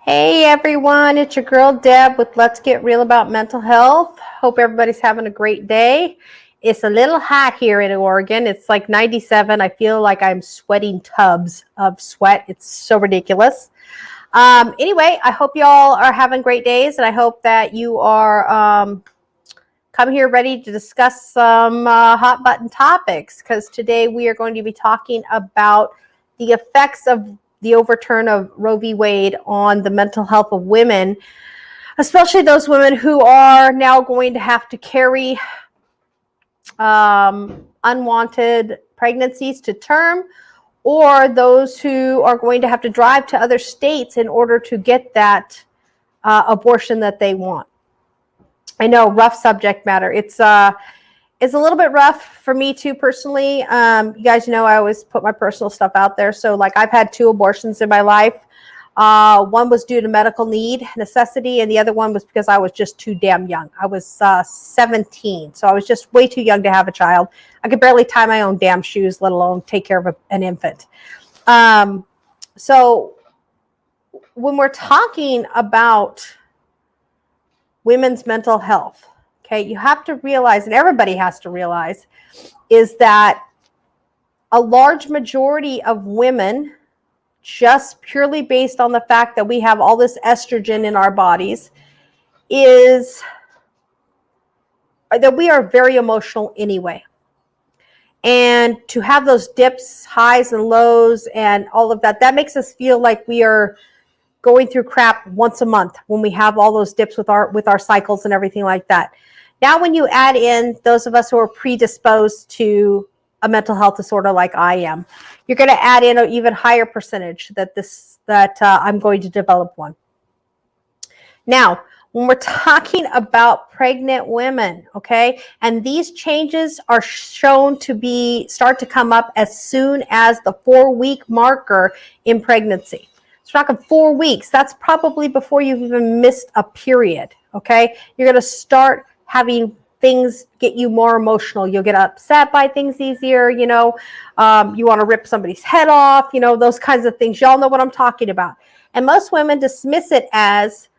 Hey everyone, it's your girl Deb with Let's Get Real About Mental Health. Hope everybody's having a great day. It's a little hot here in Oregon. It's like 97. I feel like I'm sweating tubs of sweat. It's so ridiculous. Anyway, I hope y'all are having great days, and I hope that you are come here ready to discuss some hot button topics, because today we are going to be talking about the effects of the overturn of Roe v. Wade on the mental health of women, especially those women who are now going to have to carry unwanted pregnancies to term, or those who are going to have to drive to other states in order to get that abortion that they want. I know, rough subject matter. It's a little bit rough for me too, personally. You guys know I always put my personal stuff out there. So like, I've had 2 abortions in my life. One was due to medical necessity, and the other one was because I was just too damn young. I was 17, so I was just way too young to have a child. I could barely tie my own damn shoes, let alone take care of an infant. So when we're talking about women's mental health, okay, you have to realize, and everybody has to realize, is that a large majority of women, just purely based on the fact that we have all this estrogen in our bodies, is that we are very emotional anyway. And to have those dips, highs and lows and all of that, that makes us feel like we are going through crap once a month when we have all those dips with our cycles and everything like that. Now, when you add in those of us who are predisposed to a mental health disorder like I am, you're going to add in an even higher percentage that I'm going to develop one. Now, when we're talking about pregnant women, okay, and these changes are shown to start to come up as soon as the 4-week marker in pregnancy. So we're talking 4 weeks. That's probably before you've even missed a period, okay? You're going to start having things get you more emotional. You'll get upset by things easier, you know. You want to rip somebody's head off, you know, those kinds of things. Y'all know what I'm talking about. And most women dismiss it as,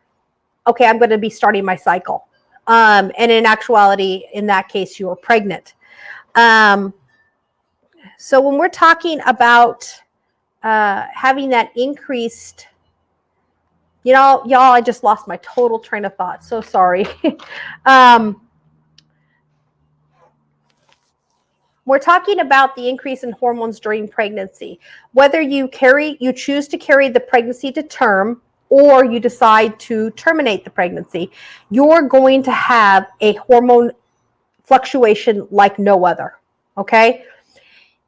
okay, I'm going to be starting my cycle. And in actuality, in that case, you are pregnant. So when we're talking about having that increased, you know, y'all, I just lost my total train of thought. So sorry. We're talking about the increase in hormones during pregnancy. Whether you choose to carry the pregnancy to term, or you decide to terminate the pregnancy, you're going to have a hormone fluctuation like no other, okay?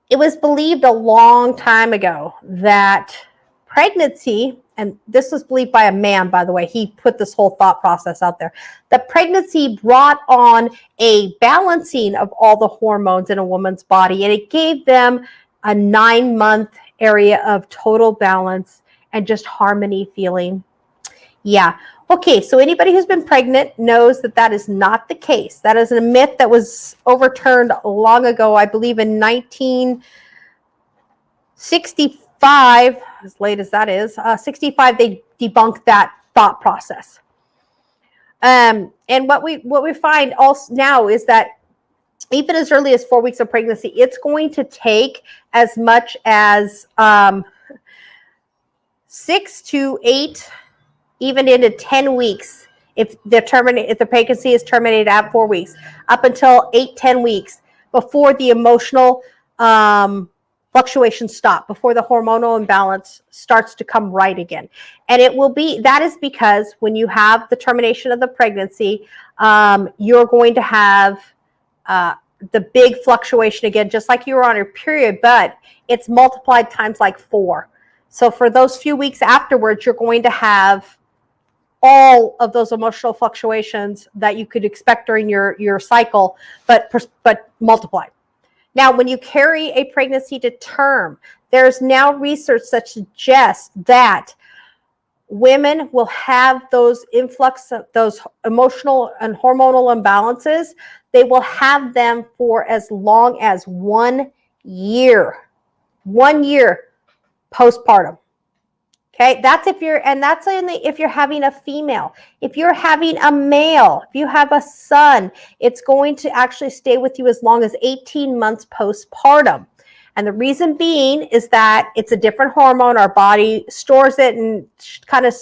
It was believed a long time ago that pregnancy, and this was believed by a man, by the way, he put this whole thought process out there, that pregnancy brought on a balancing of all the hormones in a woman's body, and it gave them a 9-month area of total balance and just harmony feeling. Yeah. Okay, so anybody who's been pregnant knows that that is not the case. That is a myth that was overturned long ago, I believe in 1965, as late as that is, 65, they debunked that thought process. And what we find also now is that even as early as 4 weeks of pregnancy, it's going to take as much as 6 to 8, even into 10 weeks, if the pregnancy is terminated at 4 weeks, up until 8-10 weeks before the emotional fluctuations stop, before the hormonal imbalance starts to come right again. And that is because when you have the termination of the pregnancy, you're going to have the big fluctuation again, just like you were on your period, but it's multiplied times like 4. So for those few weeks afterwards, you're going to have all of those emotional fluctuations that you could expect during your cycle, but multiplied. Now, when you carry a pregnancy to term, there's now research that suggests that women will have those influx of those emotional and hormonal imbalances. They will have them for as long as 1 year. 1 year postpartum. Okay, that's if you're, and that's only if you're having a female. If you're having a male, if you have a son, it's going to actually stay with you as long as 18 months postpartum. And the reason being is that it's a different hormone. Our body stores it and kind of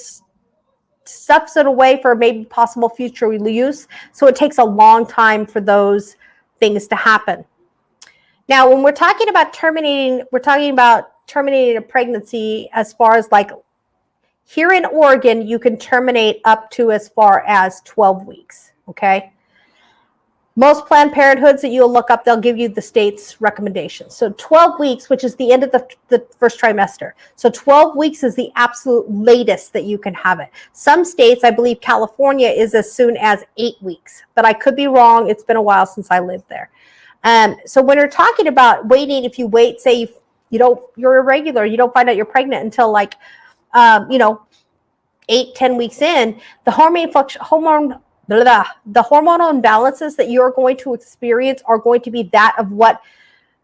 stuffs it away for maybe possible future use. So it takes a long time for those things to happen. Now, when we're talking about terminating, we're talking about terminating a pregnancy as far as like here in Oregon, you can terminate up to as far as 12 weeks, okay? Most Planned Parenthoods that you'll look up, they'll give you the state's recommendations. So 12 weeks, which is the end of the first trimester. So 12 weeks is the absolute latest that you can have it. Some states, I believe California is as soon as 8 weeks, but I could be wrong. It's been a while since I lived there. So when you're talking about waiting, if you wait, say you're irregular, you don't find out you're pregnant until like, 8-10 weeks in, the hormonal imbalances that you're going to experience are going to be that of what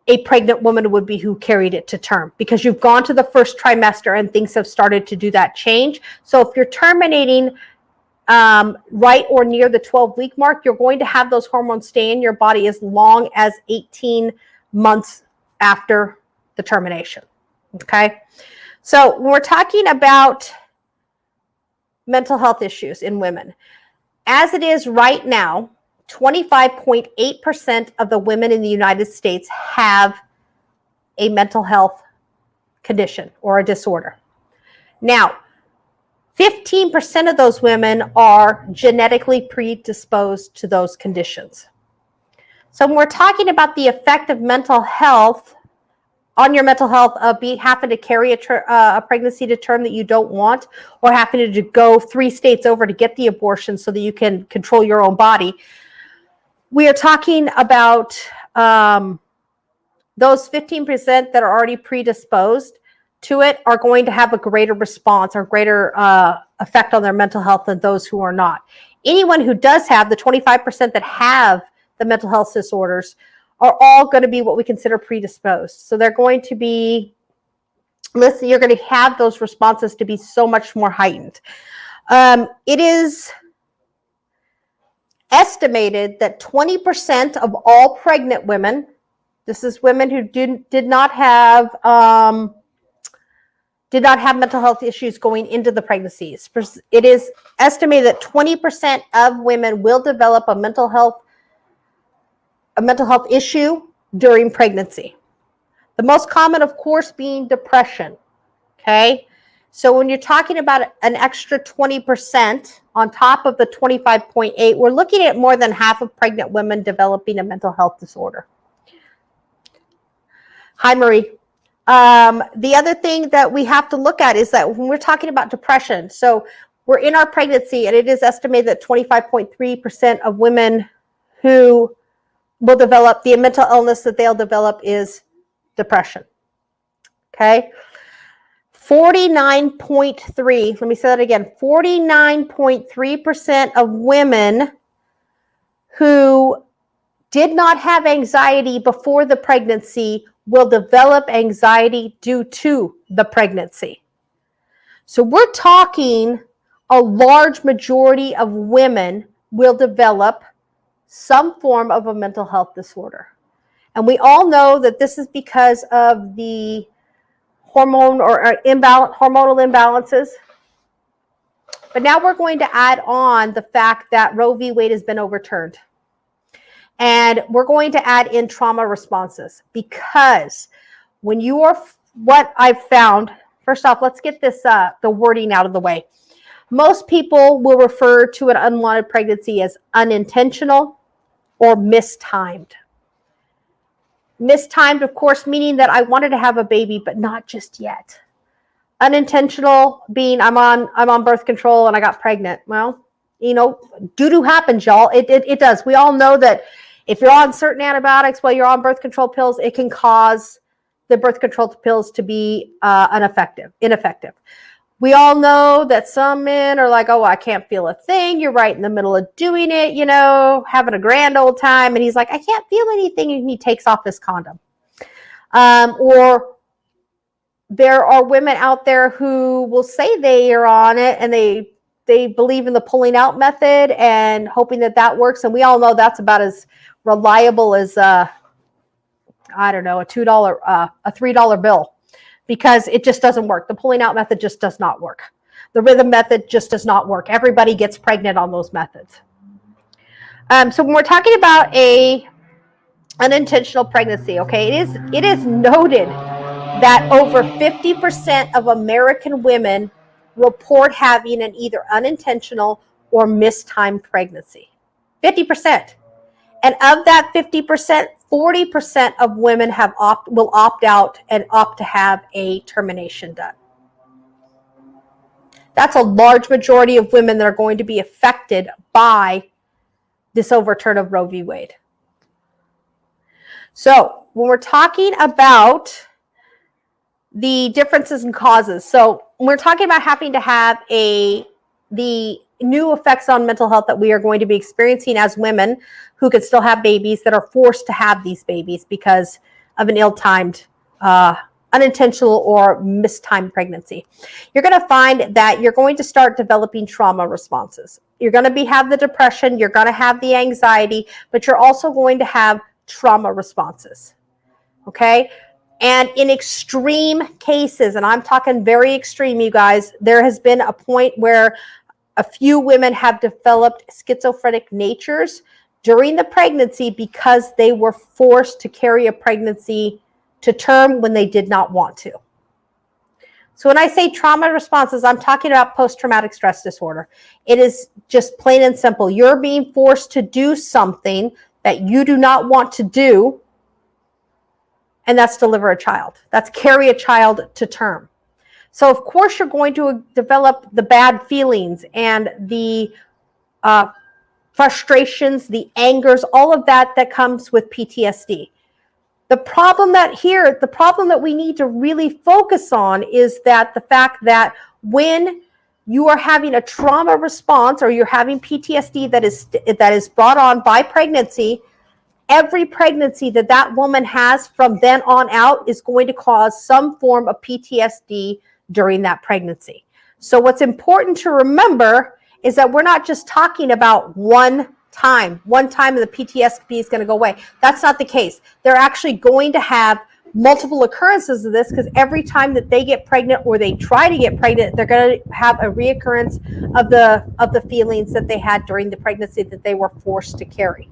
a pregnant woman would be who carried it to term, because you've gone to the first trimester and things have started to do that change. So if you're terminating right or near the 12-week mark, you're going to have those hormones stay in your body as long as 18 months after the termination. Okay. So when we're talking about mental health issues in women, as it is right now, 25.8% of the women in the United States have a mental health condition or a disorder. Now, 15% of those women are genetically predisposed to those conditions. So when we're talking about the effect of mental health on your mental health, having to carry a pregnancy to term that you don't want, or having to go 3 states over to get the abortion so that you can control your own body, we are talking about those 15% that are already predisposed to it are going to have a greater response or greater effect on their mental health than those who are not. Anyone who does have, the 25% that have the mental health disorders, are all going to be what we consider predisposed. So they're going to be, listen, you're going to have those responses to be so much more heightened. It is estimated that 20% of all pregnant women, this is women who did not have mental health issues going into the pregnancies. It is estimated that 20% of women will develop a mental health issue during pregnancy. The most common, of course, being depression. Okay. So when you're talking about an extra 20% on top of the 25.8, we're looking at more than half of pregnant women developing a mental health disorder. Hi, Marie. The other thing that we have to look at is that when we're talking about depression, so we're in our pregnancy, and it is estimated that 25.3% of women who will develop, the mental illness that they'll develop is depression. Okay. 49.3, let me say that again, 49.3% of women who did not have anxiety before the pregnancy will develop anxiety due to the pregnancy. So we're talking a large majority of women will develop some form of a mental health disorder. And we all know that this is because of the hormonal imbalances. But now we're going to add on the fact that Roe v. Wade has been overturned. And we're going to add in trauma responses, because when you are, what I've found, first off, let's get this, the wording out of the way. Most people will refer to an unwanted pregnancy as unintentional or mistimed. Mistimed, of course, meaning that I wanted to have a baby, but not just yet. Unintentional being I'm on birth control and I got pregnant. Well, doo-doo happens, y'all. It does. We all know that if you're on certain antibiotics while you're on birth control pills, it can cause the birth control pills to be ineffective. We all know that some men are like, oh, I can't feel a thing. You're right in the middle of doing it, having a grand old time. And he's like, I can't feel anything. And he takes off his condom. Or there are women out there who will say they are on it and they believe in the pulling out method and hoping that that works. And we all know that's about as reliable as I don't know, a $2, a $3 bill, because it just doesn't work. The pulling out method just does not work. The rhythm method just does not work. Everybody gets pregnant on those methods. So when we're talking about a unintentional pregnancy, okay, it is noted that over 50% of American women report having an either unintentional or mistimed pregnancy. 50%. And of that 50%, 40% of women will opt out and opt to have a termination done. That's a large majority of women that are going to be affected by this overturn of Roe v. Wade. So when we're talking about the differences in causes, so when we're talking about having to have the new effects on mental health that we are going to be experiencing as women who could still have babies that are forced to have these babies because of an ill-timed, unintentional or mistimed pregnancy. You're going to find that you're going to start developing trauma responses. You're going to have the depression, you're going to have the anxiety, but you're also going to have trauma responses. Okay? And in extreme cases, and I'm talking very extreme, you guys, there has been a point where a few women have developed schizophrenic natures during the pregnancy because they were forced to carry a pregnancy to term when they did not want to. So when I say trauma responses, I'm talking about post-traumatic stress disorder. It is just plain and simple. You're being forced to do something that you do not want to do, and that's deliver a child. That's carry a child to term. So of course you're going to develop the bad feelings and the frustrations, the angers, all of that comes with PTSD. The problem that we need to really focus on is that the fact that when you are having a trauma response or you're having PTSD that is brought on by pregnancy, every pregnancy that woman has from then on out is going to cause some form of PTSD during that pregnancy. So what's important to remember is that we're not just talking about one time and the PTSD is going to go away. That's not the case. They're actually going to have multiple occurrences of this because every time that they get pregnant or they try to get pregnant, they're going to have a reoccurrence of the feelings that they had during the pregnancy that they were forced to carry.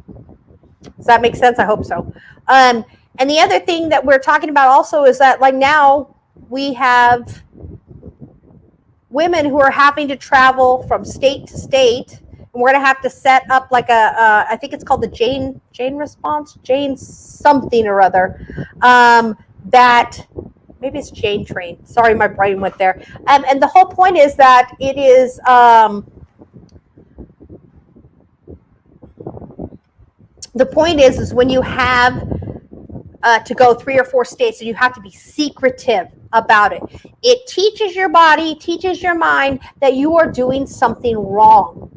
Does that make sense? I hope so. And the other thing that we're talking about also is that like now we have women who are having to travel from state to state, and we're going to have to set up like I think it's called the Jane response, Jane something or other, that maybe it's Jane train. Sorry, my brain went there. And the whole point is that it is the point is when you have to go 3 or 4 states, and you have to be secretive about it. It teaches your body, teaches your mind that you are doing something wrong.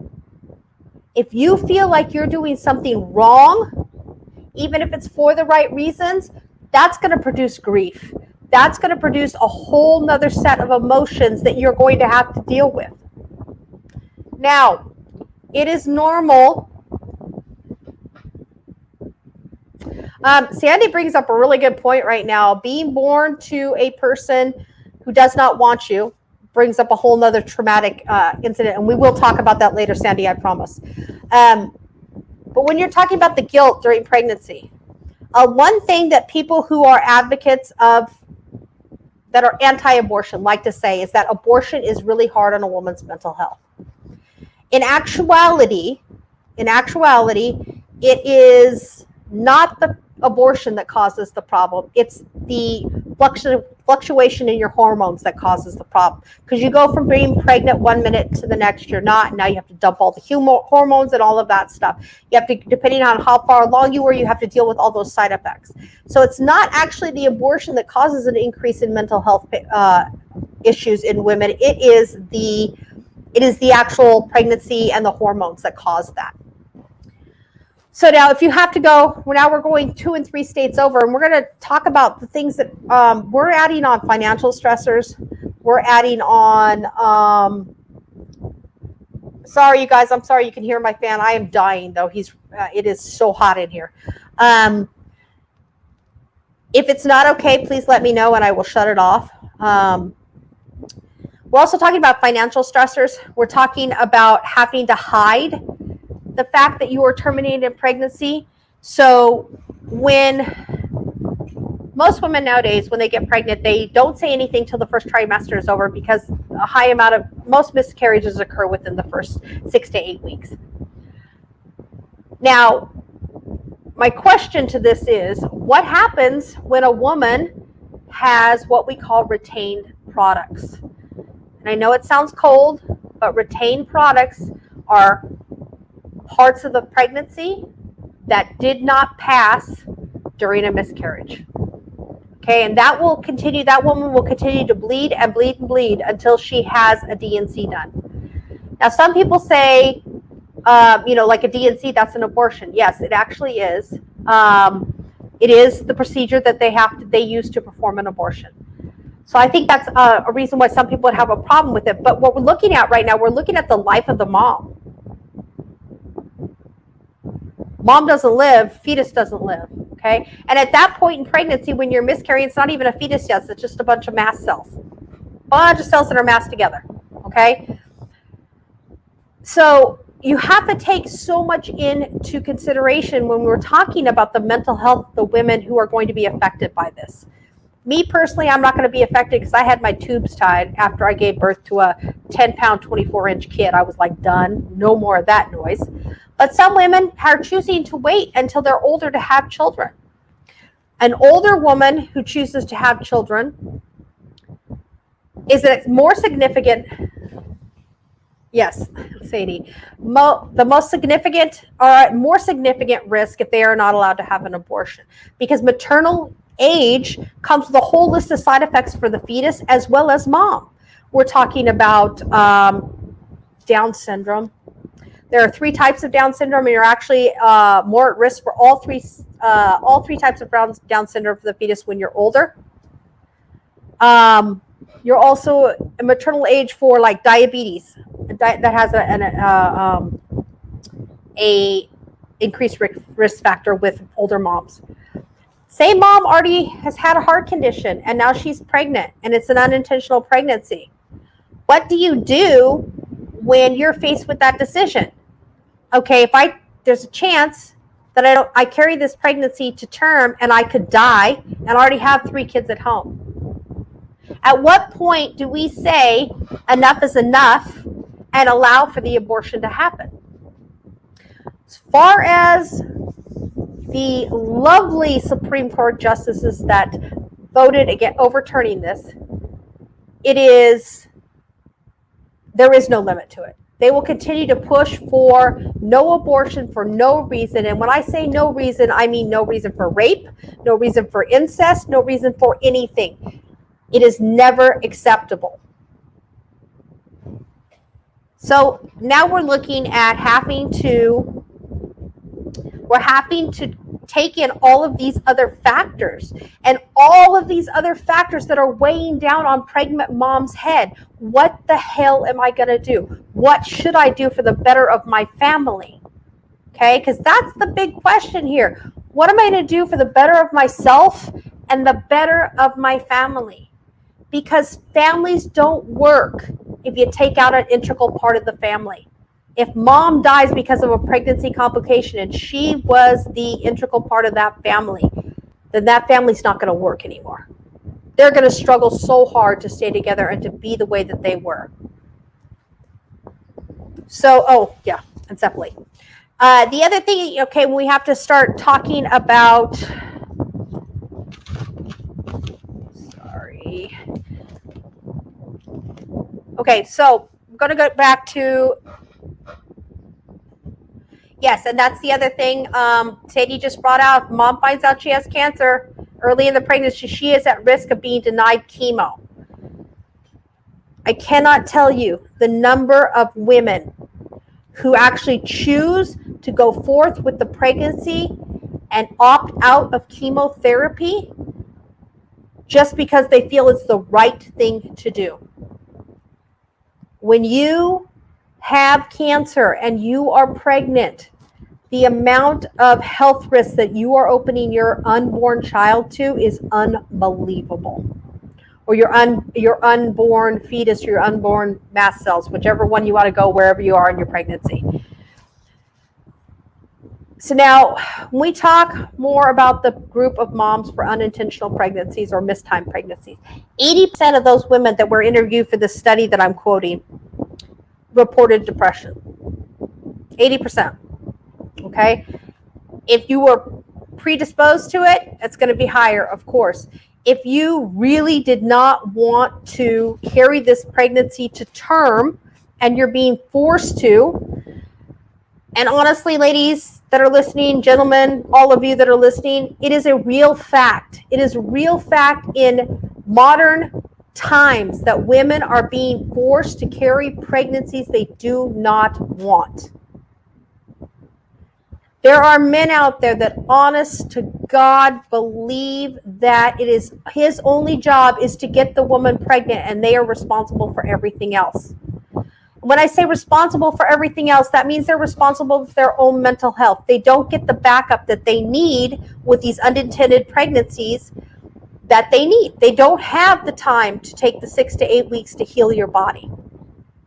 If you feel like you're doing something wrong, even if it's for the right reasons, that's going to produce grief. That's going to produce a whole nother set of emotions that you're going to have to deal with. Now, it is normal. Sandy brings up a really good point right now. Being born to a person who does not want you brings up a whole nother traumatic incident, and we will talk about that later, Sandy, I promise. But when you're talking about the guilt during pregnancy, one thing that people who are advocates of that are anti-abortion like to say is that abortion is really hard on a woman's mental health. In actuality, it is not the abortion that causes the problem. It's the fluctuation in your hormones that causes the problem. Because you go from being pregnant 1 minute to the next you're not, and now you have to dump all the hormones and all of that stuff. You have to, depending on how far along you were, you have to deal with all those side effects. So it's not actually the abortion that causes an increase in mental health issues in women. It is the actual pregnancy and the hormones that cause that. So now if you have to go, now we're going 2 and 3 states over, and we're going to talk about the things that we're adding on financial stressors. We're adding on, sorry, you guys, I'm sorry you can hear my fan. I am dying, though. It is so hot in here. If it's not okay, please let me know and I will shut it off. We're also talking about financial stressors. We're talking about having to hide the fact that you were terminated in pregnancy. So when most women nowadays, when they get pregnant, they don't say anything till the first trimester is over, because a high amount of most miscarriages occur within the first 6 to 8 weeks. Now, my question to this is, what happens when a woman has what we call retained products? And I know it sounds cold, but retained products are parts of the pregnancy that did not pass during a miscarriage. Okay, and that will continue. That woman will continue to bleed and bleed and bleed until she has a D&C done. Now, some people say, like a D&C, that's an abortion. Yes, it actually is. It is the procedure that they use to perform an abortion. So I think that's a reason why some people would have a problem with it. But what we're looking at right now, we're looking at the life of the mom. Mom doesn't live, fetus doesn't live, okay? And at that point in pregnancy, when you're miscarrying, it's not even a fetus yet, it's just a bunch of mast cells. A bunch of cells that are massed together, okay? So you have to take so much into consideration when we're talking about the mental health of the women who are going to be affected by this. Me personally, I'm not going to be affected because I had my tubes tied after I gave birth to a 10-pound, 24-inch kid. I was like, done, no more of that noise. But some women are choosing to wait until they're older to have children. An older woman who chooses to have children is a more significant, yes, Sadie, the most significant or at more significant risk if they are not allowed to have an abortion, because maternal age comes with a whole list of side effects for the fetus as well as mom. We're talking about Down syndrome. There are 3 types of Down syndrome, and you're actually more at risk for all three types of Down syndrome for the fetus when you're older. You're also a maternal age for like diabetes that has a increased risk factor with older moms. Say mom already has had a heart condition and now she's pregnant and it's an unintentional pregnancy. What do you do when you're faced with that decision? Okay, there's a chance that I carry this pregnancy to term and I could die and I already have 3 kids at home. At what point do we say enough is enough and allow for the abortion to happen? As far as the lovely Supreme Court justices that voted against overturning this, there is no limit to it. They will continue to push for no abortion for no reason. And when I say no reason, I mean no reason for rape, no reason for incest, no reason for anything. It is never acceptable. So now we're looking at having to take in all of these other factors, and all of these other factors that are weighing down on pregnant mom's head. What the hell am I going to do? What should I do for the better of my family? Okay, because that's the big question here. What am I going to do for the better of myself and the better of my family? Because families don't work if you take out an integral part of the family. If mom dies because of a pregnancy complication and she was the integral part of that family, then that family's not going to work anymore. They're going to struggle so hard to stay together and to be the way that they were. So, and definitely. The other thing, okay, we have to start talking about, sorry. Okay, so I'm going to go back to, yes, and that's the other thing Sadie just brought out. Mom finds out she has cancer early in the pregnancy. She is at risk of being denied chemo. I cannot tell you the number of women who actually choose to go forth with the pregnancy and opt out of chemotherapy just because they feel it's the right thing to do. When you have cancer and you are pregnant, the amount of health risks that you are opening your unborn child to is unbelievable. Or your unborn fetus, your unborn mast cells, whichever one you want to go, wherever you are in your pregnancy. So now, when we talk more about the group of moms for unintentional pregnancies or mistimed pregnancies, 80% of those women that were interviewed for the study that I'm quoting reported depression. 80%. Okay? If you were predisposed to it, it's going to be higher, of course. If you really did not want to carry this pregnancy to term and you're being forced to, and honestly, ladies that are listening, gentlemen, all of you that are listening, it is a real fact. It is a real fact in modern times that women are being forced to carry pregnancies they do not want. There are men out there that, honest to God, believe that it is his only job is to get the woman pregnant, and they are responsible for everything else. When I say responsible for everything else, that means they're responsible for their own mental health. They don't get the backup that they need with these unintended pregnancies that they need. They don't have the time to take the 6 to 8 weeks to heal your body.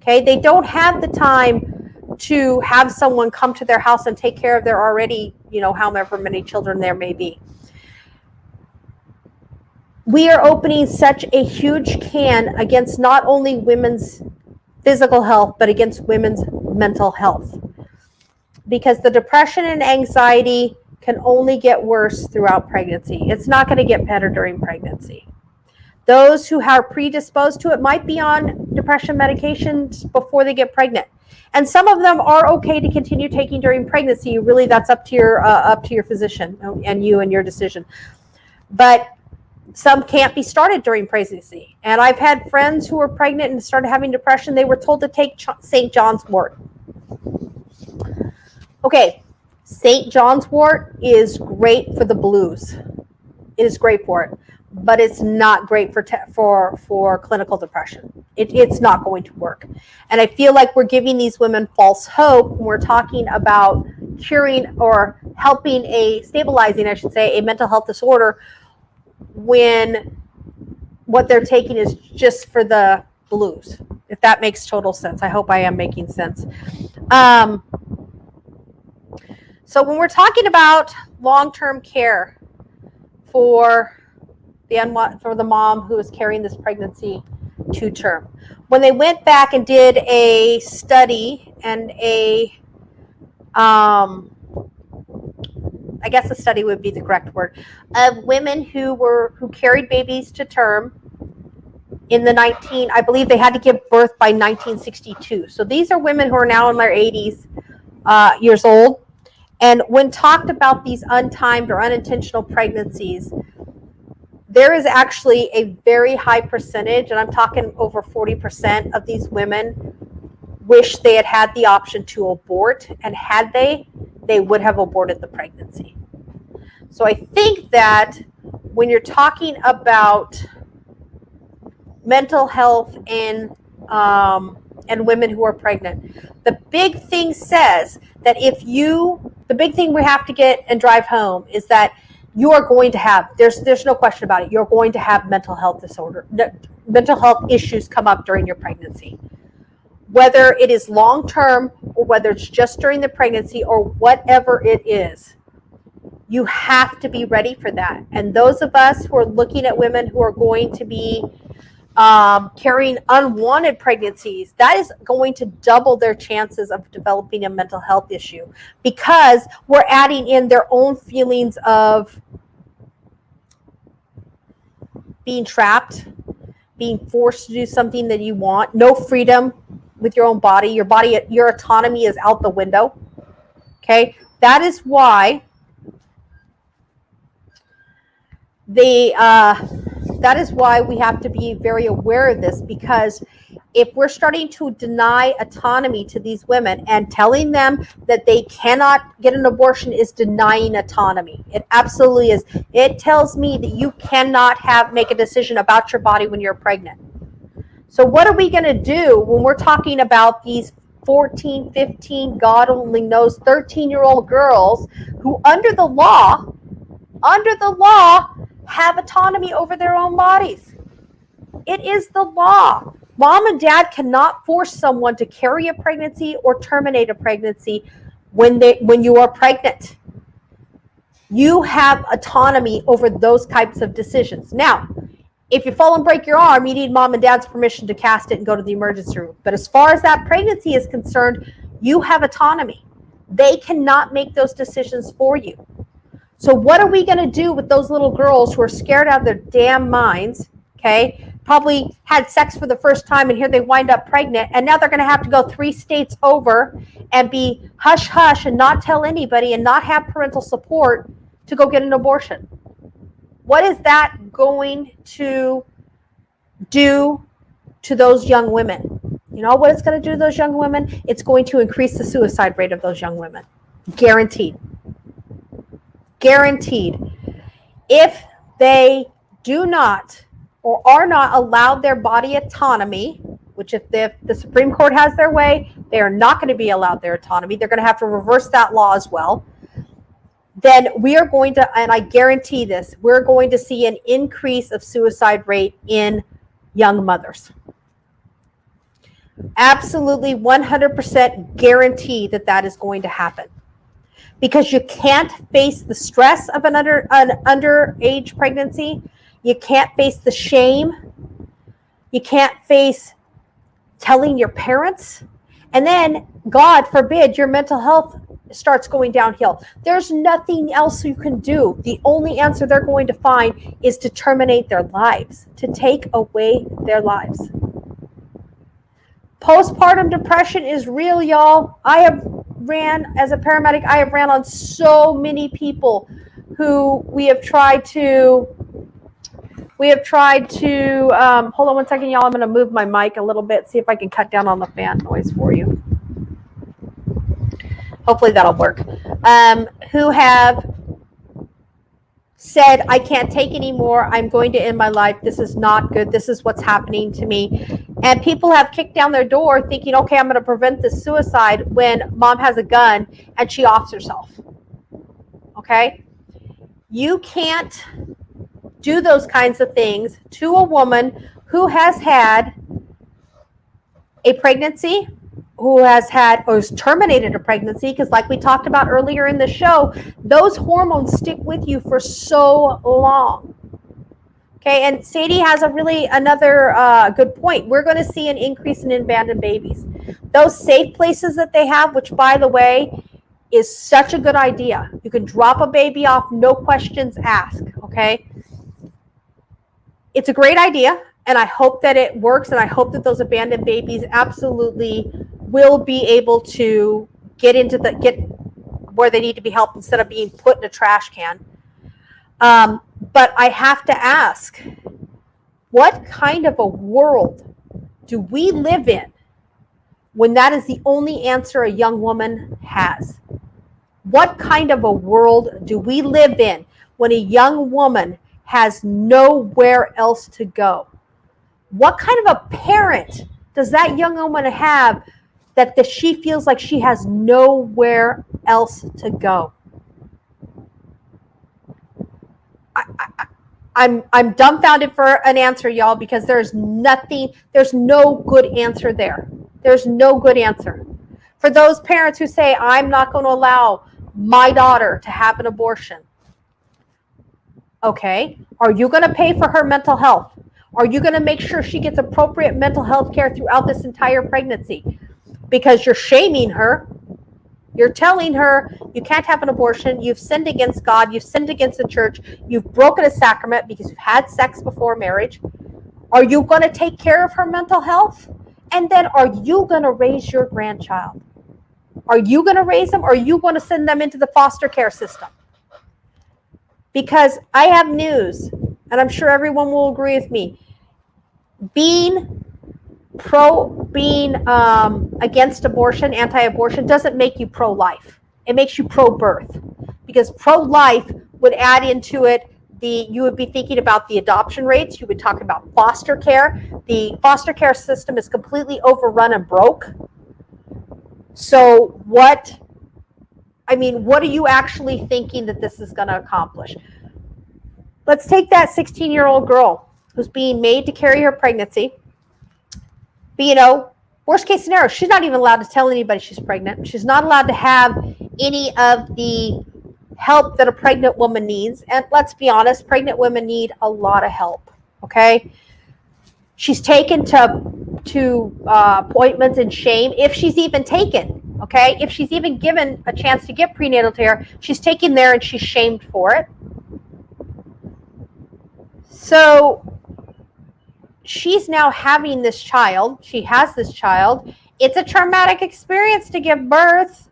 Okay? They don't have the time to have someone come to their house and take care of their already, however many children there may be. We are opening such a huge can against not only women's physical health, but against women's mental health. Because the depression and anxiety can only get worse throughout pregnancy. It's not going to get better during pregnancy. Those who are predisposed to it might be on depression medications before they get pregnant. And some of them are okay to continue taking during pregnancy. Really, that's up to your physician and you and your decision. But some can't be started during pregnancy. And I've had friends who were pregnant and started having depression. They were told to take St. John's wort. Okay, St. John's wort is great for the blues. It is great for it, but it's not great for clinical depression. It's not going to work. And I feel like we're giving these women false hope when we're talking about curing or helping stabilizing a mental health disorder, when what they're taking is just for the blues, if that makes total sense. I hope I am making sense. So when we're talking about long-term care for the mom who is carrying this pregnancy to term, when they went back and did a study and I guess a study would be the correct word, of women who carried babies to term in I believe they had to give birth by 1962. So these are women who are now in their 80s years old. And when talked about these untimed or unintentional pregnancies, there is actually a very high percentage, and I'm talking over 40% of these women wish they had had the option to abort, and had they would have aborted the pregnancy. So I think that when you're talking about mental health and women who are pregnant, the big thing says that the big thing we have to get and drive home is that you are going to have, there's no question about it, you're going to have mental health issues come up during your pregnancy. Whether it is long-term or whether it's just during the pregnancy or whatever it is, you have to be ready for that. And those of us who are looking at women who are going to be carrying unwanted pregnancies, that is going to double their chances of developing a mental health issue, because we're adding in their own feelings of being trapped, being forced to do something that you want, no freedom with your own body. Your autonomy is out the window. Okay, that is why we have to be very aware of this, because if we're starting to deny autonomy to these women and telling them that they cannot get an abortion is denying autonomy. It absolutely is. It tells me that you cannot make a decision about your body when you're pregnant. So what are we going to do when we're talking about these 14, 15, God only knows, 13-year-old girls who under the law, have autonomy over their own bodies? It is the law. Mom and dad cannot force someone to carry a pregnancy or terminate a pregnancy when you are pregnant. You have autonomy over those types of decisions. Now, if you fall and break your arm, you need mom and dad's permission to cast it and go to the emergency room. But as far as that pregnancy is concerned, you have autonomy. They cannot make those decisions for you. So what are we going to do with those little girls who are scared out of their damn minds, okay? Probably had sex for the first time and here they wind up pregnant, and now they're going to have to go 3 states over and be hush hush and not tell anybody and not have parental support to go get an abortion. What is that going to do to those young women? You know what it's going to do to those young women? It's going to increase the suicide rate of those young women. Guaranteed. Guaranteed. If they do not or are not allowed their body autonomy, which if the Supreme Court has their way, they are not going to be allowed their autonomy. They're going to have to reverse that law as well. Then we are going to, and I guarantee this, we're going to see an increase of suicide rate in young mothers. Absolutely 100% guarantee that is going to happen. Because you can't face the stress of an underage pregnancy. You can't face the shame. You can't face telling your parents. And then, God forbid, your mental health starts going downhill. There's nothing else you can do. The only answer they're going to find is to terminate their lives, to take away their lives. Postpartum depression is real, y'all. As a paramedic, I have ran on so many people who we have tried to, hold on one second, y'all. I'm going to move my mic a little bit, see if I can cut down on the fan noise for you. Hopefully that'll work. Who have said, I can't take anymore. I'm going to end my life. This is not good. This is what's happening to me. And people have kicked down their door thinking, okay, I'm going to prevent this suicide when mom has a gun and she offs herself. Okay? You can't do those kinds of things to a woman who has had a pregnancy, who has terminated a pregnancy, because like we talked about earlier in the show, those hormones stick with you for so long. Okay, and Sadie has another good point. We're going to see an increase in abandoned babies. Those safe places that they have, which by the way, is such a good idea. You can drop a baby off, no questions asked, okay? It's a great idea, and I hope that it works, and I hope that those abandoned babies absolutely will be able to get where they need to be helped instead of being put in a trash can. But I have to ask, what kind of a world do we live in when that is the only answer a young woman has? What kind of a world do we live in when a young woman has nowhere else to go? What kind of a parent does that young woman have that she feels like she has nowhere else to go? I'm dumbfounded for an answer, y'all, because there's no good answer there. There's no good answer. For those parents who say, I'm not going to allow my daughter to have an abortion. Okay, are you going to pay for her mental health? Are you going to make sure she gets appropriate mental health care throughout this entire pregnancy? Because you're shaming her. You're telling her you can't have an abortion. You've sinned against God. You've sinned against the church. You've broken a sacrament because you've had sex before marriage. Are you going to take care of her mental health? And then are you going to raise your grandchild? Are you going to raise them, or are you going to send them into the foster care system? Because I have news, and I'm sure everyone will agree with me. Being being against abortion, anti-abortion, doesn't make you pro-life. It makes you pro-birth, because pro-life would add into it you would be thinking about the adoption rates. You would talk about foster care. The foster care system is completely overrun and broke. So what are you actually thinking that this is going to accomplish? Let's take that 16-year-old girl who's being made to carry her pregnancy. But, worst case scenario, she's not even allowed to tell anybody she's pregnant. She's not allowed to have any of the help that a pregnant woman needs. And let's be honest, pregnant women need a lot of help, okay? She's taken to appointments in shame, if she's even taken, okay? If she's even given a chance to get prenatal care, she's taken there and she's shamed for it. So she's now having this child. She has this child. It's a traumatic experience to give birth.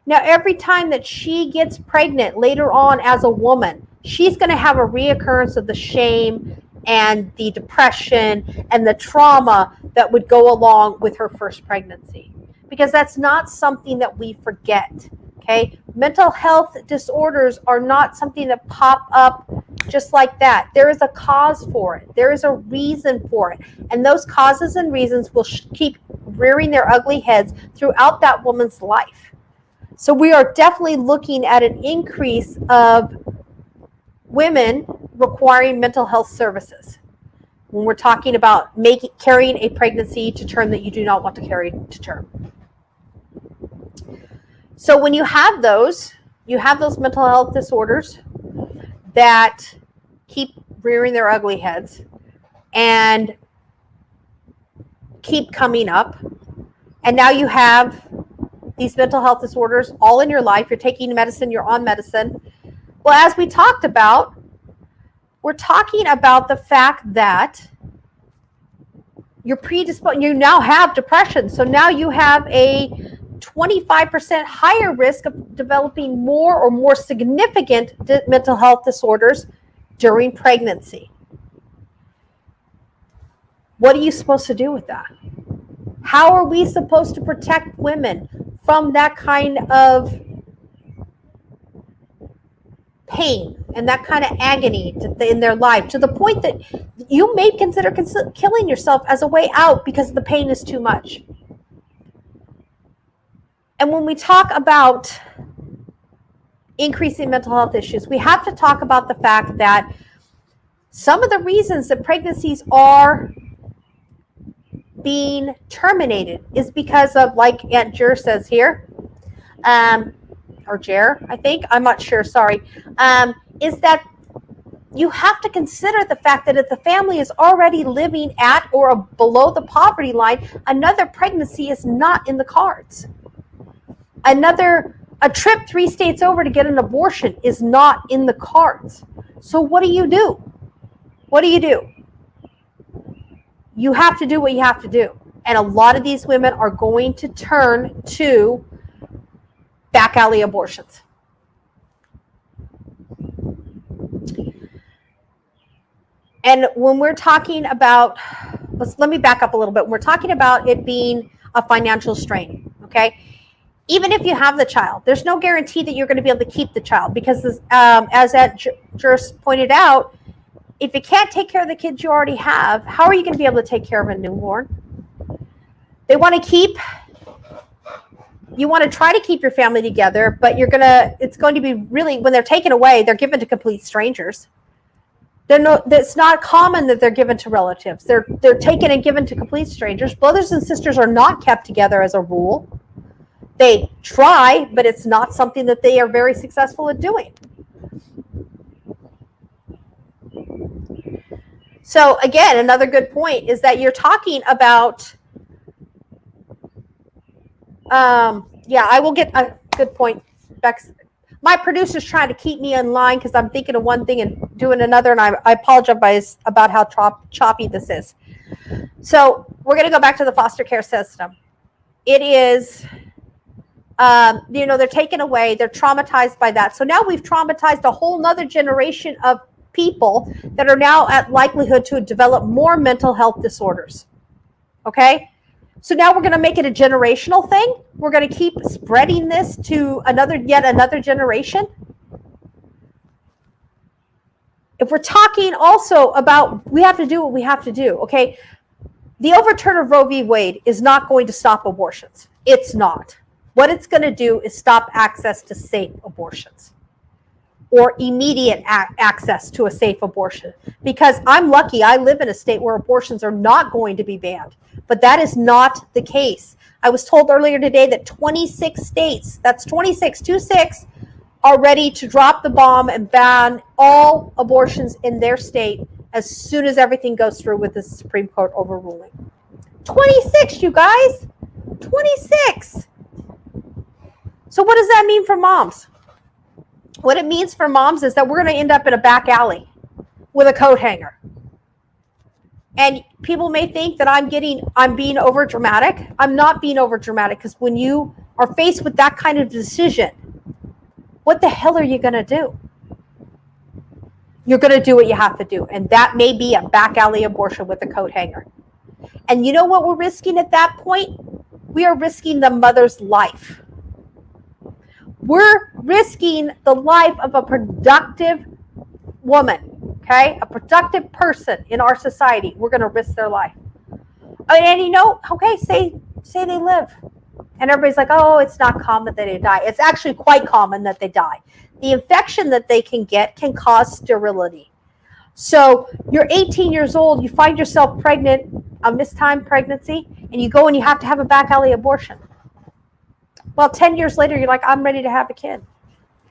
Now, every time that she gets pregnant later on as a woman, she's going to have a reoccurrence of the shame and the depression and the trauma that would go along with her first pregnancy, because that's not something that we forget, okay? Mental health disorders are not something that pop up just like that. There is a cause for it. There is a reason for it. And those causes and reasons will keep rearing their ugly heads throughout that woman's life. So we are definitely looking at an increase of women requiring mental health services when we're talking about carrying a pregnancy to term that you do not want to carry to term. So when you have those mental health disorders that keep rearing their ugly heads and keep coming up, and now you have these mental health disorders all in your life. You're taking medicine, you're on medicine. Well, as we talked about, we're talking about the fact that you're predisposed, you now have depression. So now you have a 25% higher risk of developing more significant mental health disorders during pregnancy. What are you supposed to do with that? How are we supposed to protect women from that kind of pain and that kind of agony in their life, to the point that you may consider killing yourself as a way out because the pain is too much? And when we talk about increasing mental health issues, we have to talk about the fact that some of the reasons that pregnancies are being terminated is because of, like Aunt Jer says here, or Jer, I think, I'm not sure, sorry, is that you have to consider the fact that if the family is already living at or below the poverty line, another pregnancy is not in the cards. A trip 3 states over to get an abortion is not in the cards. So what do you do? What do you do? You have to do what you have to do. And a lot of these women are going to turn to back alley abortions. And when we're talking about, let me back up a little bit. When we're talking about it being a financial strain, okay? Even if you have the child, there's no guarantee that you're going to be able to keep the child, because as that just pointed out, if you can't take care of the kids you already have, how are you going to be able to take care of a newborn? You want to try to keep your family together, but it's going to be really, when they're taken away, they're given to complete strangers. It's not common that they're given to relatives. They're taken and given to complete strangers. Brothers and sisters are not kept together as a rule. They try, but it's not something that they are very successful at doing. So again, another good point is that you're talking about, I will get a good point, Bex. My producer's trying to keep me in line because I'm thinking of one thing and doing another, and I apologize about how choppy this is. So we're going to go back to the foster care system. It is, they're taken away. They're traumatized by that. So now we've traumatized a whole nother generation of people that are now at likelihood to develop more mental health disorders. Okay? So now we're going to make it a generational thing. We're going to keep spreading this to yet another generation. If we're talking also about, we have to do what we have to do, okay? The overturn of Roe v. Wade is not going to stop abortions. It's not. What it's going to do is stop access to safe abortions or immediate access to a safe abortion. Because I'm lucky, I live in a state where abortions are not going to be banned. But that is not the case. I was told earlier today that 26 states, that's 26, are ready to drop the bomb and ban all abortions in their state as soon as everything goes through with the Supreme Court overruling. 26, you guys. 26. So what does that mean for moms? What it means for moms is that we're going to end up in a back alley with a coat hanger. And people may think that I'm being over dramatic. I'm not being over dramatic, because when you are faced with that kind of decision, what the hell are you going to do? You're going to do what you have to do. And that may be a back alley abortion with a coat hanger. And you know what we're risking at that point? We are risking the mother's life. We're risking the life of a productive woman, okay? A productive person in our society. We're going to risk their life. And you know, okay, say they live. And everybody's like, oh, it's not common that they die. It's actually quite common that they die. The infection that they can get can cause sterility. So you're 18 years old, you find yourself pregnant, a mistimed pregnancy, and you go and you have to have a back alley abortion. Well, 10 years later, you're like, I'm ready to have a kid.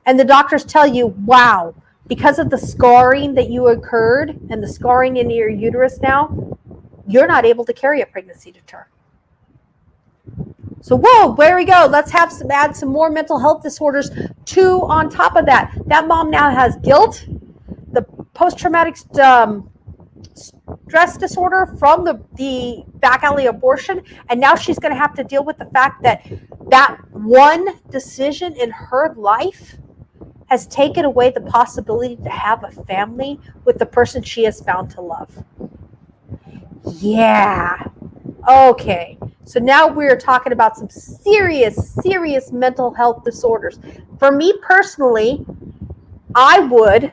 And the doctors tell you, wow, because of the scarring that you occurred and the scarring in your uterus now, you're not able to carry a pregnancy to term. So, whoa, there we go. Let's add some more mental health disorders on top of that. That mom now has guilt, the post-traumatic stress disorder from the back alley abortion, and now she's going to have to deal with the fact that one decision in her life has taken away the possibility to have a family with the person she has found to love. Yeah. Okay. So now we're talking about some serious mental health disorders. For me personally, I would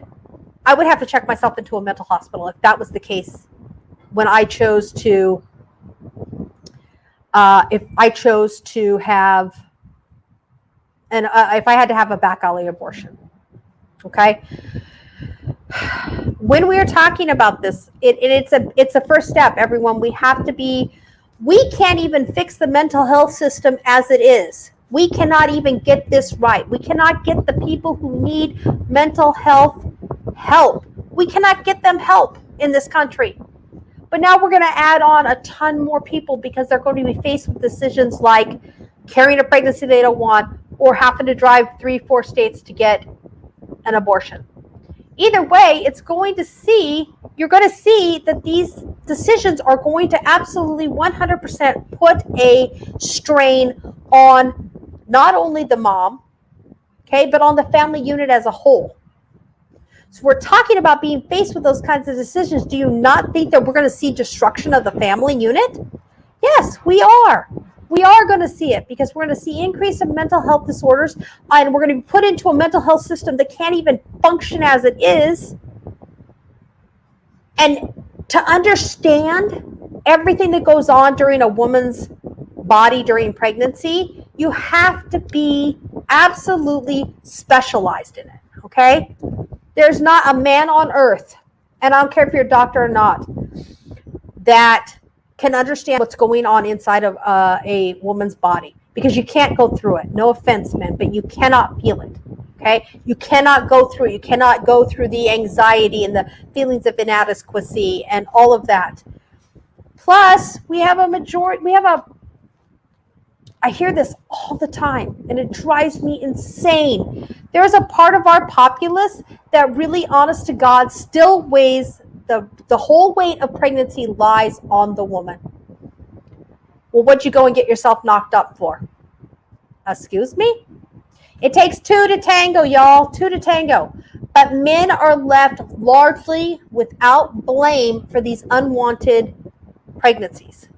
have to check myself into a mental hospital if that was the case when I chose to have if I had to have a back alley abortion. Okay. When we are talking about this, it's a first step, everyone. We can't even fix the mental health system as it is. We cannot even get this right. We cannot get the people who need mental health help. We cannot get them help in this country. But now we're going to add on a ton more people because they're going to be faced with decisions like carrying a pregnancy they don't want or having to drive 3-4 states to get an abortion. Either way, you're going to see that these decisions are going to absolutely 100% put a strain on not only the mom, okay, but on the family unit as a whole. So we're talking about being faced with those kinds of decisions. Do you not think that we're going to see destruction of the family unit? Yes, we are. We are going to see it because we're going to see increase in mental health disorders, and we're going to be put into a mental health system that can't even function as it is. And to understand everything that goes on during a woman's body during pregnancy, you have to be absolutely specialized in it, okay? There's not a man on earth, and I don't care if you're a doctor or not, that can understand what's going on inside of a woman's body, because you can't go through it. No offense, men, but you cannot feel it. Okay, you cannot go through it. You cannot go through the anxiety and the feelings of inadequacy and all of that. Plus, I hear this all the time, and it drives me insane. There's a part of our populace that really, honest to God, still weighs the whole weight of pregnancy lies on the woman. Well, what'd you go and get yourself knocked up for? Excuse me? It takes 2 to tango, y'all. 2 to tango. But men are left largely without blame for these unwanted pregnancies.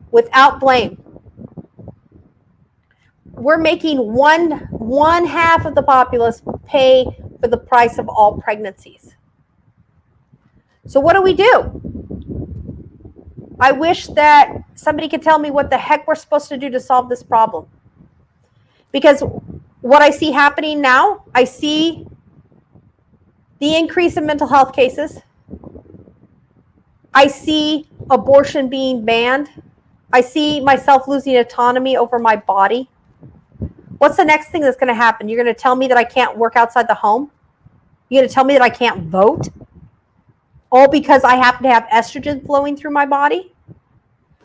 Without blame. we're making one half of the populace pay for the price of all pregnancies. So what do? I wish that somebody could tell me what the heck we're supposed to do to solve this problem. Because what I see happening now, I see the increase in mental health cases. I see abortion being banned. I see myself losing autonomy over my body. What's the next thing that's going to happen? You're going to tell me that I can't work outside the home? You're going to tell me that I can't vote? All because I happen to have estrogen flowing through my body?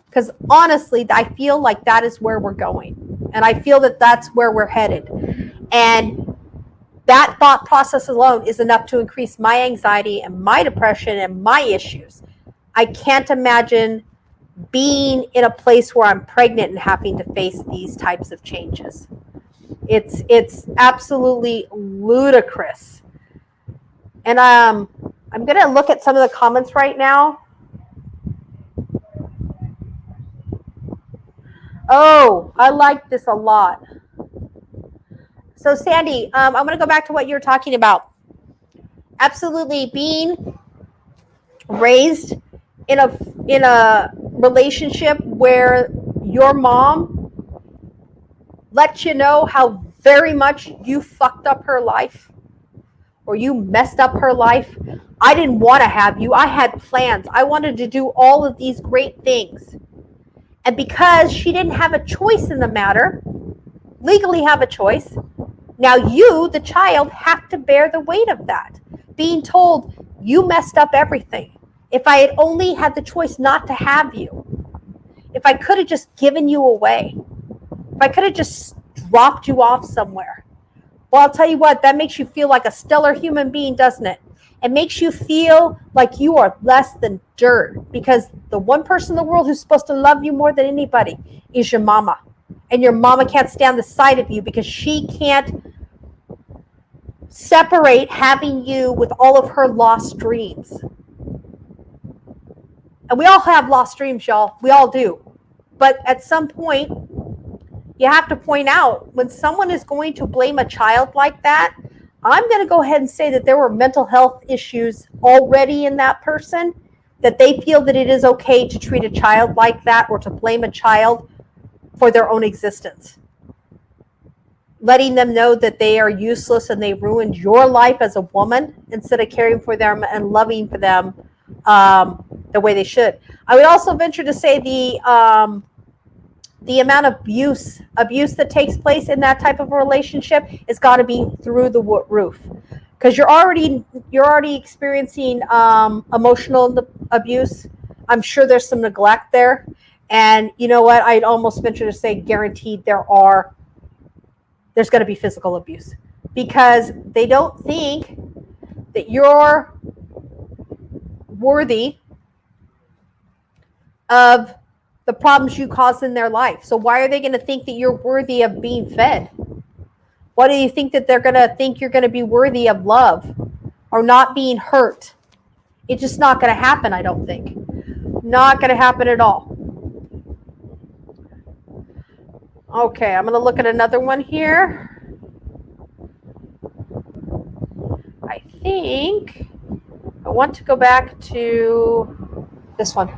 Because honestly, I feel like that is where we're going. And I feel that that's where we're headed. And that thought process alone is enough to increase my anxiety and my depression and my issues. I can't imagine being in a place where I'm pregnant and having to face these types of changes. It's absolutely ludicrous. And I'm going to look at some of the comments right now. Oh, I like this a lot. So Sandy, I'm going to go back to what you were talking about. Absolutely, being raised in a relationship where your mom lets you know how very much you fucked up her life or you messed up her life. I didn't want to have you. I had plans. I wanted to do all of these great things. And because she didn't have a choice in the matter, legally have a choice, now you, the child, have to bear the weight of that. Being told, you messed up everything. If I had only had the choice not to have you, if I could have just given you away, if I could have just dropped you off somewhere. Well, I'll tell you what, that makes you feel like a stellar human being, doesn't it? It makes you feel like you are less than dirt, because the one person in the world who's supposed to love you more than anybody is your mama. And your mama can't stand the sight of you because she can't separate having you with all of her lost dreams. And we all have lost dreams, y'all. We all do. But at some point, you have to point out when someone is going to blame a child like that, I'm going to go ahead and say that there were mental health issues already in that person, that they feel that it is okay to treat a child like that or to blame a child for their own existence. Letting them know that they are useless and they ruined your life as a woman instead of caring for them and loving for them the way they should. I would also venture to say the amount of abuse that takes place in that type of a relationship has got to be through the roof, because you're already experiencing emotional abuse. I'm sure there's some neglect there, and you know what? I'd almost venture to say, guaranteed, there's going to be physical abuse, because they don't think that you're worthy of the problems you cause in their life. So why are they going to think that you're worthy of being fed? Why do you think that they're going to think you're going to be worthy of love or not being hurt? It's just not going to happen, I don't think. Not going to happen at all. Okay, I'm going to look at another one here. I think I want to go back to this one.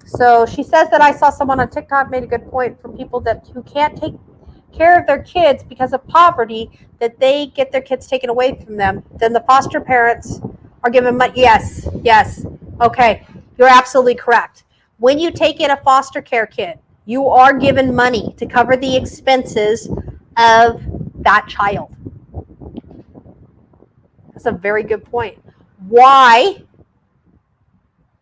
So she says that I saw someone on TikTok made a good point from people who can't take care of their kids because of poverty, that they get their kids taken away from them. Then the foster parents are given money. Yes. Okay, you're absolutely correct. When you take in a foster care kid, you are given money to cover the expenses of that child. That's a very good point. Why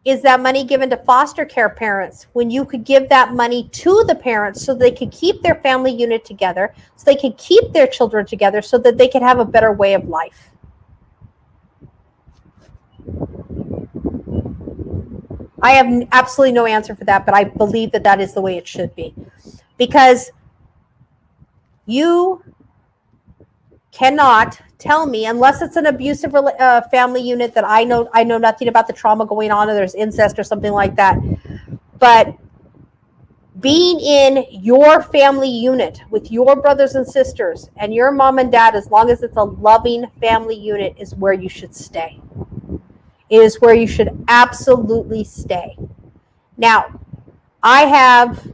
is that money given to foster care parents when you could give that money to the parents so they could keep their family unit together, so they could keep their children together, so that they could have a better way of life? I have absolutely no answer for that, but I believe that that is the way it should be. Because you cannot tell me, unless it's an abusive family unit that I know nothing about the trauma going on, or there's incest or something like that. But being in your family unit with your brothers and sisters and your mom and dad, as long as it's a loving family unit, is where you should stay. It is where you should absolutely stay. Now, I have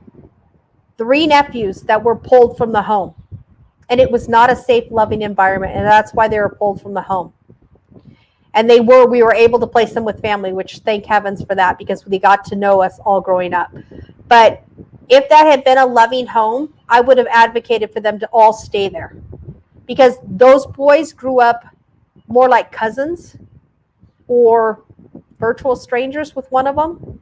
3 nephews that were pulled from the home, and it was not a safe, loving environment, and that's why they were pulled from the home. And we were able to place them with family, which thank heavens for that, because they got to know us all growing up. But if that had been a loving home, I would have advocated for them to all stay there, because those boys grew up more like cousins or virtual strangers with one of them,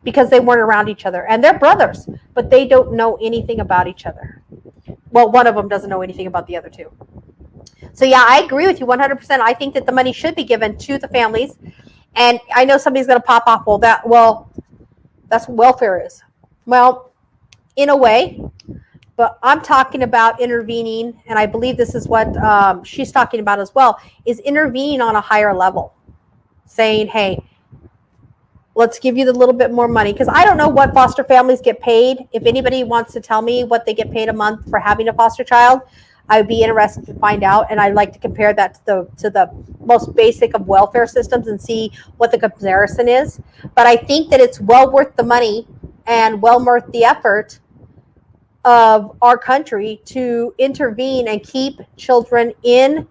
because they weren't around each other. And they're brothers, but they don't know anything about each other. Well, one of them doesn't know anything about the other 2. So yeah, I agree with you 100%. I think that the money should be given to the families. And I know somebody's going to pop off, well, that's what welfare is. Well, in a way, but I'm talking about intervening, and I believe this is what she's talking about as well, is intervening on a higher level, saying, hey, let's give you the little bit more money. Because I don't know what foster families get paid. If anybody wants to tell me what they get paid a month for having a foster child, I would be interested to find out, and I'd like to compare that to the most basic of welfare systems and see what the comparison is. But I think that it's well worth the money and well worth the effort of our country to intervene and keep children in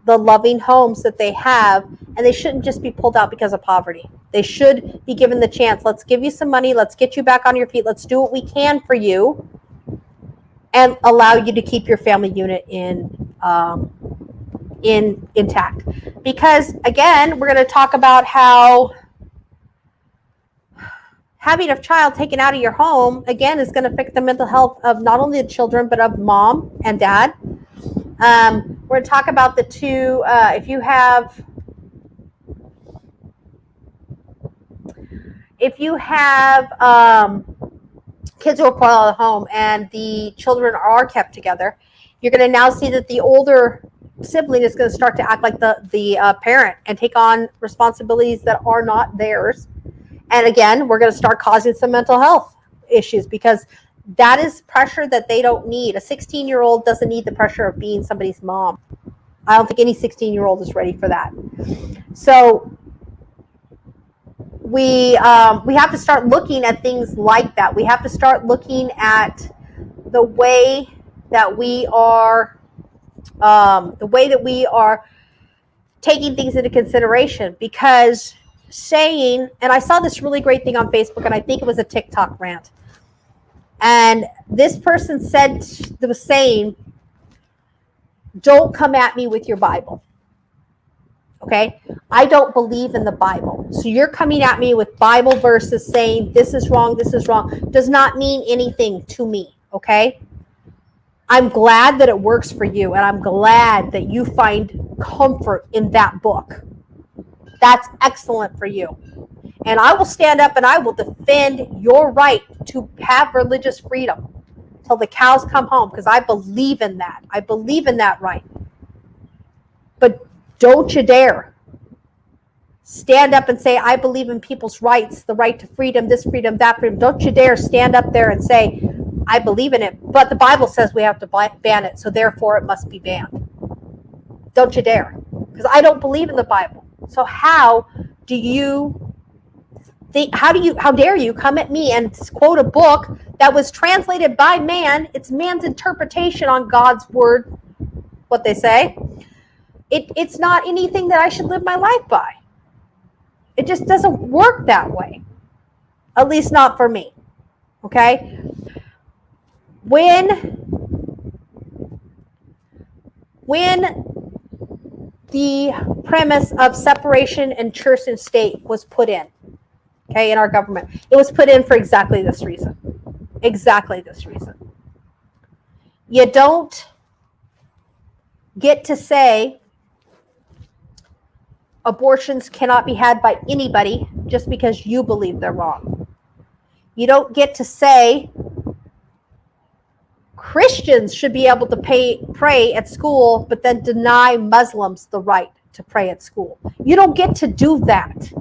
the loving homes that they have, and they shouldn't just be pulled out because of poverty. They should be given the chance. Let's give you some money. Let's get you back on your feet. Let's do what we can for you, and allow you to keep your family unit intact. Because again, we're going to talk about how having a child taken out of your home, again, is going to affect the mental health of not only the children, but of mom and dad. We're going to talk about the 2, if you have kids who are pulled out of the home and the children are kept together, you're going to now see that the older sibling is going to start to act like the parent and take on responsibilities that are not theirs. And again, we're going to start causing some mental health issues, because that is pressure that they don't need. A 16-year-old doesn't need the pressure of being somebody's mom. I don't think any 16-year-old is ready for that. So we have to start looking at things like that. We have to start looking at the way that we are taking things into consideration, because saying, and I saw this really great thing on Facebook, and I think it was a TikTok rant, and this person was saying, don't come at me with your Bible. Okay, I don't believe in the Bible. So you're coming at me with Bible verses saying this is wrong, does not mean anything to me. Okay, I'm glad that it works for you, and I'm glad that you find comfort in that book. That's excellent for you. And I will stand up and I will defend your right to have religious freedom till the cows come home, because I believe in that. I believe in that right. But don't you dare stand up and say, I believe in people's rights, the right to freedom, this freedom, that freedom. Don't you dare stand up there and say, I believe in it, but the Bible says we have to ban it, so therefore it must be banned. Don't you dare, because I don't believe in the Bible. So how dare you come at me and quote a book that was translated by man? It's man's interpretation on God's word, what they say. It's not anything that I should live my life by. It just doesn't work that way. At least not for me. Okay? When the premise of separation in church and state was put in, okay, in our government, it was put in for exactly this reason. Exactly this reason. You don't get to say abortions cannot be had by anybody just because you believe they're wrong. You don't get to say Christians should be able to pray at school, but then deny Muslims the right to pray at school. You don't get to do that,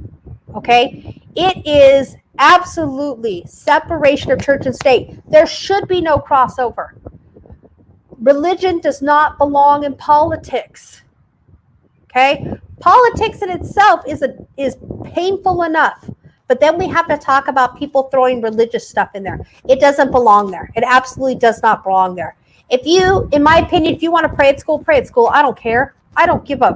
okay? It is Absolutely. Separation of church and state. There should be no crossover. Religion does not belong in politics. Okay? Politics in itself is painful enough. But then we have to talk about people throwing religious stuff in there. It doesn't belong there. It absolutely does not belong there. If you, in my opinion, if you want to pray at school, pray at school. I don't care. I don't give a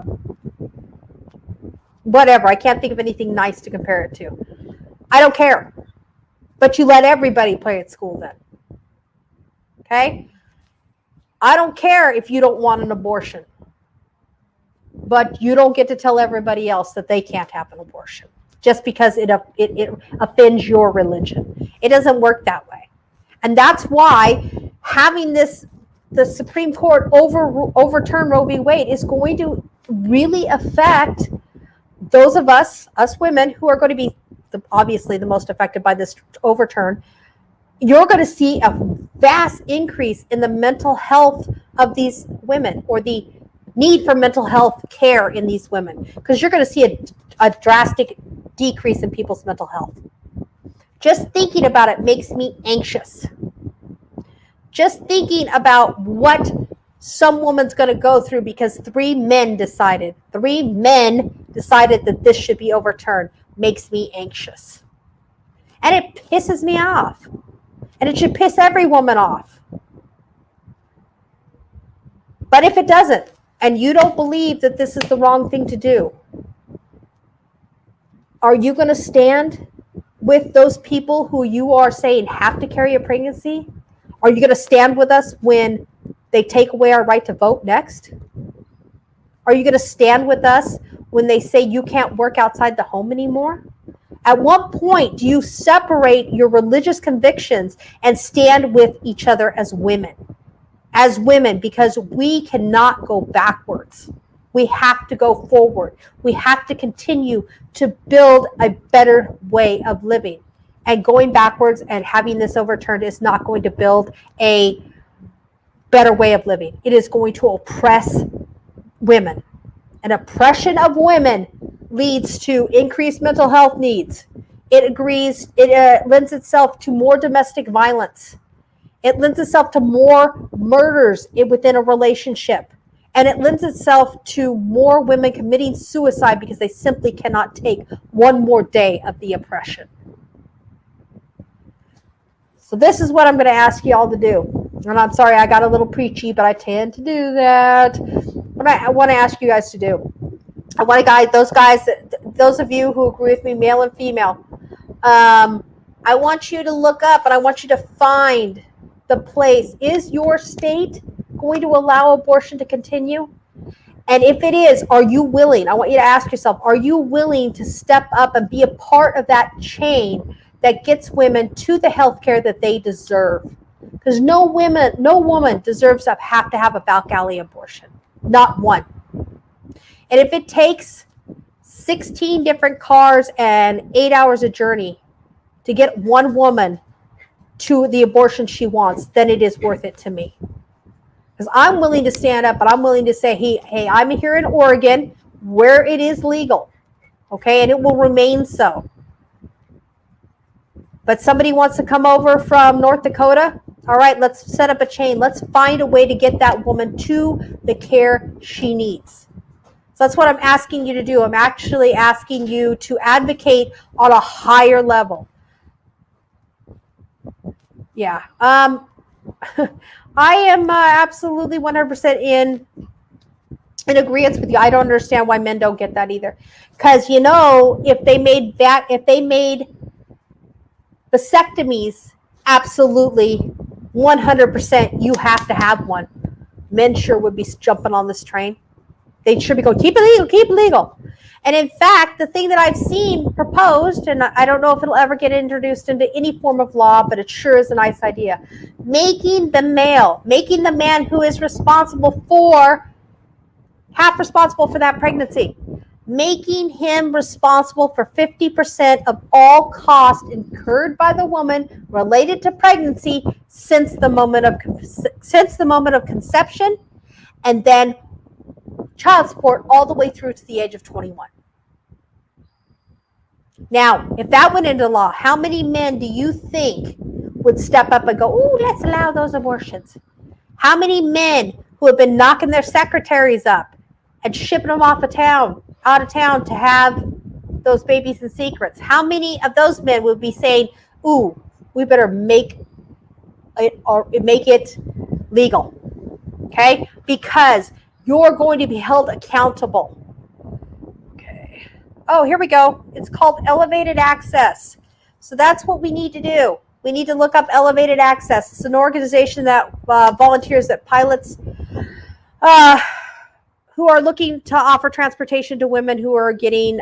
whatever. I can't think of anything nice to compare it to. I don't care. But you let everybody pray at school then. Okay? I don't care if you don't want an abortion. But you don't get to tell everybody else that they can't have an abortion just because it offends your religion. It doesn't work that way. And that's why having the Supreme Court overturn Roe v. Wade is going to really affect those of us women, who are going to be obviously the most affected by this overturn. You're going to see a vast increase in the mental health of these women, or the need for mental health care in these women, because you're going to see a drastic decrease in people's mental health. Just thinking about it makes me anxious. Just thinking about what some woman's going to go through because three men decided that this should be overturned makes me anxious. And it pisses me off. And it should piss every woman off. But if it doesn't, and you don't believe that this is the wrong thing to do, are you going to stand with those people who you are saying have to carry a pregnancy? Are you going to stand with us when they take away our right to vote next? Are you going to stand with us when they say you can't work outside the home anymore? At what point do you separate your religious convictions and stand with each other as women? As women, because we cannot go backwards. We have to go forward. We have to continue to build a better way of living. And going backwards and having this overturned is not going to build a better way of living. It is going to oppress women. An oppression of women leads to increased mental health needs. It lends itself to more domestic violence. It lends itself to more murders within a relationship. And it lends itself to more women committing suicide because they simply cannot take one more day of the oppression. So this is what I'm going to ask you all to do. And I'm sorry, I got a little preachy, but I tend to do that. What I want to ask you guys to do. I want those of you who agree with me, male and female, I want you to look up and I want you to find the place. Is your state going to allow abortion to continue? And if it is, are you willing? I want you to ask yourself, are you willing to step up and be a part of that chain that gets women to the health care that they deserve? Because no woman deserves to have a back alley abortion. Not one. And if it takes 16 different cars and 8 hours a journey to get one woman to the abortion she wants, then it is worth it to me. Because I'm willing to stand up and I'm willing to say, hey, I'm here in Oregon where it is legal. Okay, and it will remain so. But somebody wants to come over from North Dakota, all right, let's set up a chain. Let's find a way to get that woman to the care she needs. So that's what I'm asking you to do. I'm actually asking you to advocate on a higher level. Yeah. I am absolutely 100% in agreement with you. I don't understand why men don't get that either. Because, if they made vasectomies, absolutely 100% you have to have one. Men sure would be jumping on this train. They should be going, keep it legal. And in fact, the thing that I've seen proposed, and I don't know if it'll ever get introduced into any form of law, but it sure is a nice idea, making the man who is half responsible for that pregnancy, making him responsible for 50% of all costs incurred by the woman related to pregnancy since the moment of conception, and then child support all the way through to the age of 21. Now, if that went into law, how many men do you think would step up and go, "Oh, let's allow those abortions"? How many men who have been knocking their secretaries up and shipping them out of town to have those babies in secrets? How many of those men would be saying, "Ooh, we better make it legal"? Okay, because you're going to be held accountable. Okay. Oh, here we go. It's called elevated access. So that's what we need to do. We need to look up elevated access. It's an organization that volunteers, that pilots who are looking to offer transportation to women who are getting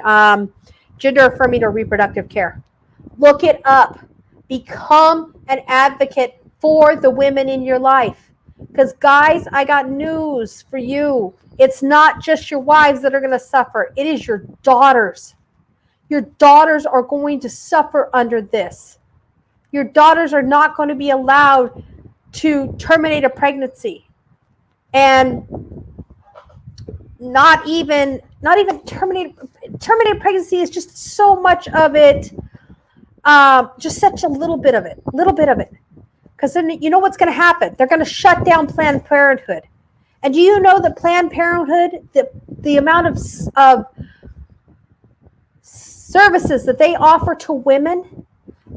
gender affirming or reproductive care. Look it up. Become an advocate for the women in your life. Because, guys, I got news for you. It's not just your wives that are going to suffer. It is your daughters. Your daughters are going to suffer under this. Your daughters are not going to be allowed to terminate a pregnancy. And not even terminate pregnancy is just so much of it, just such a little bit of it. Because then you know what's going to happen. They're going to shut down Planned Parenthood. And do you know that Planned Parenthood, the amount of services that they offer to women,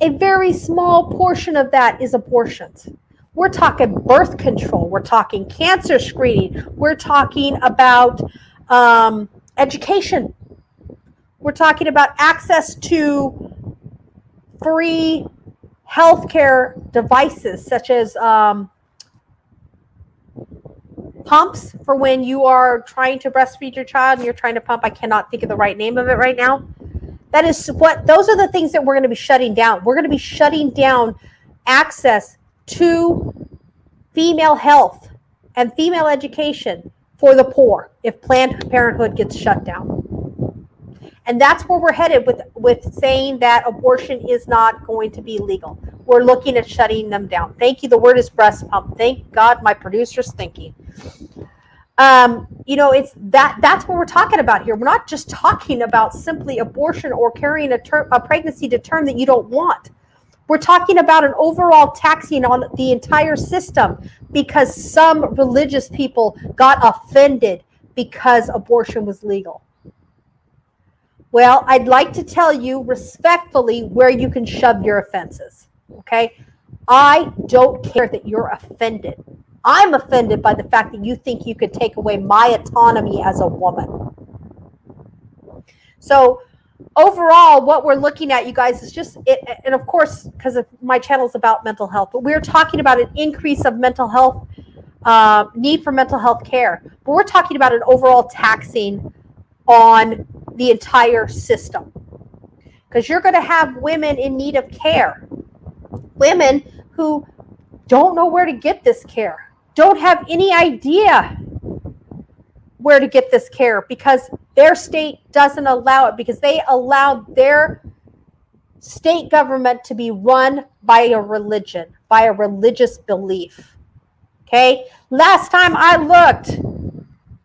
a very small portion of that is abortions. We're talking birth control. We're talking cancer screening. We're talking about education. We're talking about access to free healthcare devices, such as pumps for when you are trying to breastfeed your child and you're trying to pump. I cannot think of the right name of it right now. Those are the things that we're going to be shutting down. We're going to be shutting down access to female health and female education for the poor if Planned Parenthood gets shut down. And that's where we're headed with saying that abortion is not going to be legal. We're looking at shutting them down. Thank you. The word is breast pump. Thank God my producer's thinking. It's that's what we're talking about here. We're not just talking about simply abortion or carrying a pregnancy to term that you don't want. We're talking about an overall taxing on the entire system because some religious people got offended because abortion was legal. Well, I'd like to tell you respectfully where you can shove your offenses, okay? I don't care that you're offended. I'm offended by the fact that you think you could take away my autonomy as a woman. So overall, what we're looking at, you guys, is just, and of course, because my channel is about mental health, but we're talking about an increase of mental health, need for mental health care. But we're talking about an overall taxing on the entire system. Because you're going to have women in need of care. Women who don't know where to get this care, don't have any idea where to get this care because their state doesn't allow it, because they allowed their state government to be run by a religion, by a religious belief. Okay? Last time I looked,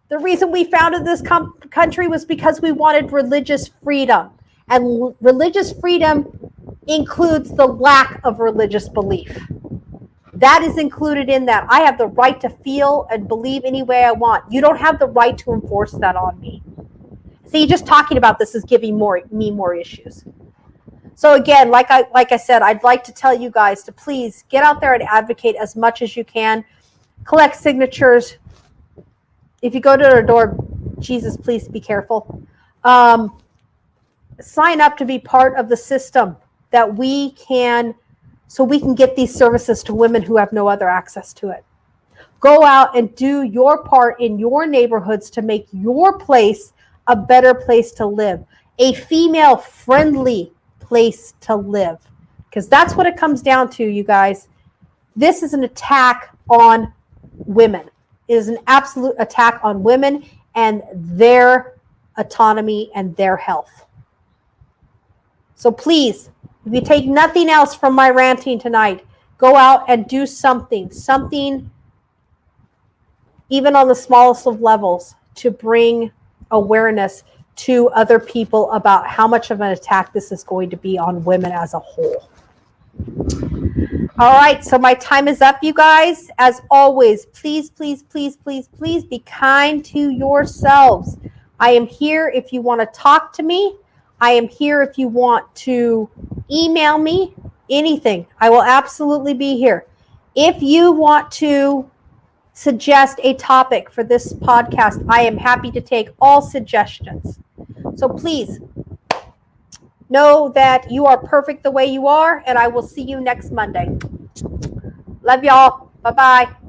the reason we founded this country was because we wanted religious freedom. And religious freedom includes the lack of religious belief. That is included in that. I have the right to feel and believe any way I want. You don't have the right to enforce that on me. See, just talking about this is giving me more issues. So again, like I said, I'd like to tell you guys to please get out there and advocate as much as you can. Collect signatures. If you go to their door, Jesus, please be careful. Sign up to be part of the system that we can, so we can get these services to women who have no other access to it. Go out and do your part in your neighborhoods to make your place a better place to live, a female-friendly place to live, because that's what it comes down to, you guys. This is an attack on women. It is an absolute attack on women and their autonomy and their health. So please, if you take nothing else from my ranting tonight, go out and do something even on the smallest of levels, to bring awareness to other people about how much of an attack this is going to be on women as a whole. All right, so my time is up, you guys. As always, please, please, please, please, please be kind to yourselves. I am here if you want to talk to me. I am here if you want to email me, anything. I will absolutely be here. If you want to suggest a topic for this podcast, I am happy to take all suggestions. So please know that you are perfect the way you are, and I will see you next Monday. Love y'all. Bye-bye.